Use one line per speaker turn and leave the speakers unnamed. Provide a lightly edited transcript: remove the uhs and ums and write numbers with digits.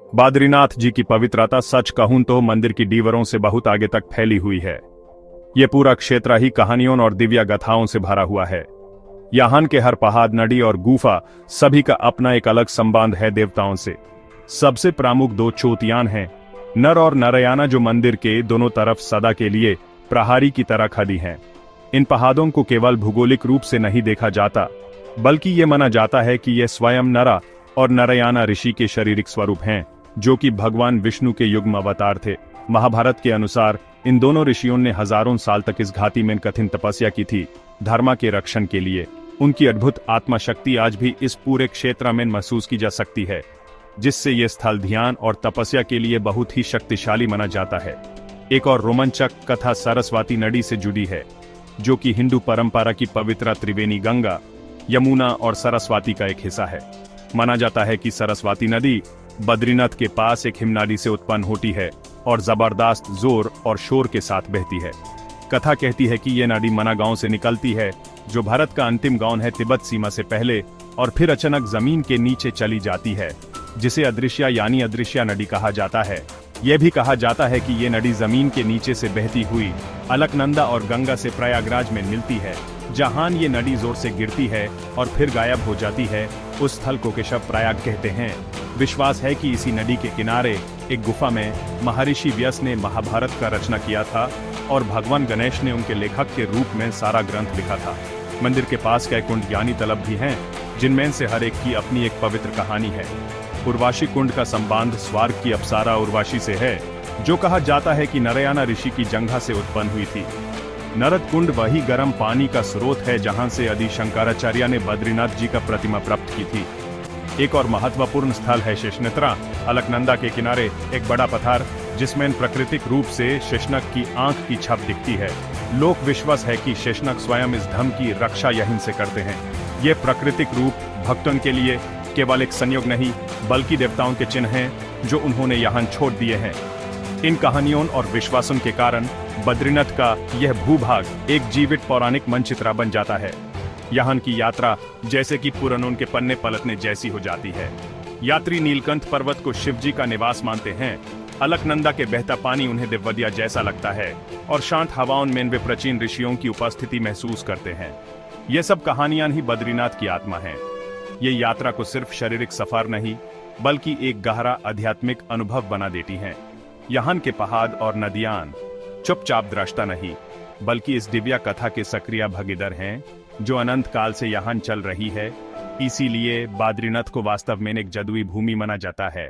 बद्रीनाथ जी की पवित्रता सच कहूं तो मंदिर की दीवारों से बहुत आगे तक फैली हुई है। ये पूरा क्षेत्र ही कहानियों और दिव्य गाथाओं से भरा हुआ है। यहाँ के हर पहाड़, नदी और गुफा सभी का अपना एक अलग संबंध है देवताओं से। सबसे प्रमुख दो चोटियां हैं, नर और नारायणा, जो मंदिर के दोनों तरफ सदा के लिए प्रहरी की तरह खड़ी हैं। इन पहाड़ों को केवल भूगोलिक रूप से नहीं देखा जाता, बल्कि ये माना जाता है कि ये स्वयं नरा और नारायणा ऋषि के शारीरिक स्वरूप हैं, जो कि भगवान विष्णु के युग्म अवतार थे। महाभारत के अनुसार इन दोनों ऋषियों ने हजारों साल तक इस घाटी में कठिन तपस्या की थी, धर्म के रक्षण के लिए। उनकी अद्भुत आत्मा शक्ति आज भी इस पूरे क्षेत्र में महसूस की जा सकती है, जिससे ये स्थल ध्यान और तपस्या के लिए बहुत ही शक्तिशाली माना जाता है। एक और रोमांचक कथा सरस्वती नदी से जुड़ी है, जो कि हिंदू परंपरा की पवित्र त्रिवेणी गंगा, यमुना और सरस्वती का एक हिस्सा है। माना जाता है कि सरस्वती नदी बद्रीनाथ के पास एक हिमनदी से उत्पन्न होती है और जबरदस्त जोर और शोर के साथ बहती है। कथा कहती है कि यह नदी मना गांव से निकलती है, जो भारत का अंतिम गांव है तिब्बत सीमा से पहले, और फिर अचानक जमीन के नीचे चली जाती है, जिसे अदृश्य यानी अदृश्य नदी कहा जाता है। यह भी कहा जाता है कि ये नदी जमीन के नीचे से बहती हुई अलकनंदा और गंगा से प्रयागराज में मिलती है, जहां ये नदी जोर से गिरती है और फिर गायब हो जाती है। उस स्थल को केशव प्रयाग कहते हैं। विश्वास है कि इसी नदी के किनारे एक गुफा में महर्षि व्यास ने महाभारत का रचना किया था और भगवान गणेश ने उनके लेखक के रूप में सारा ग्रंथ लिखा था। मंदिर के पास कई कुंड यानी तलब भी हैं, जिनमें से हर एक की अपनी एक पवित्र कहानी है। उर्वाशी कुंड का संबंध स्वर्ग की अप्सरा उर्वाशी से है, जो कहा जाता है कि नारायणा ऋषि की जंघा से उत्पन्न हुई थी। नरद कुंड वही गर्म पानी का स्रोत है जहां से आदि शंकराचार्य ने बद्रीनाथ जी का प्रतिमा प्राप्त की थी। एक और महत्वपूर्ण स्थल है शेषनेत्रा, अलकनंदा के किनारे एक बड़ा पत्थर, जिसमें प्राकृतिक रूप से शेषनाग की आंख की छप दिखती है। लोक विश्वास है कि शेषनाग स्वयं इस धम की रक्षा यहीं से करते हैं। ये प्राकृतिक रूप भक्तों के लिए केवल एक संयोग नहीं, बल्कि देवताओं के चिन्ह हैं, जो उन्होंने यहाँ छोड़ दिए हैं। इन कहानियों और विश्वासों के कारण बद्रीनाथ का यह भूभाग एक जीवित पौराणिक मानचित्र बन जाता है। यहाँ की यात्रा जैसे कि पुराणों के पन्ने पलटने जैसी हो जाती है। यात्री नीलकंठ पर्वत को शिव जी का निवास मानते हैं। अलकनंदा के बहता पानी उन्हें दिव्यदिया जैसा लगता है और शांत हवाओं में वे प्राचीन ऋषियों की उपस्थिति महसूस करते हैं। ये सब कहानियां ही बद्रीनाथ की आत्मा हैं। ये यात्रा को सिर्फ शारीरिक सफर नहीं, बल्कि एक गहरा आध्यात्मिक अनुभव बना देती हैं। यहाँ के पहाड़ और नदियां चुपचाप दृष्टा नहीं, बल्कि इस दिव्य कथा के सक्रिय भागीदार हैं, जो अनंत काल से यहाँ चल रही है। इसीलिए बद्रीनाथ को वास्तव में एक जादुई भूमि माना जाता है।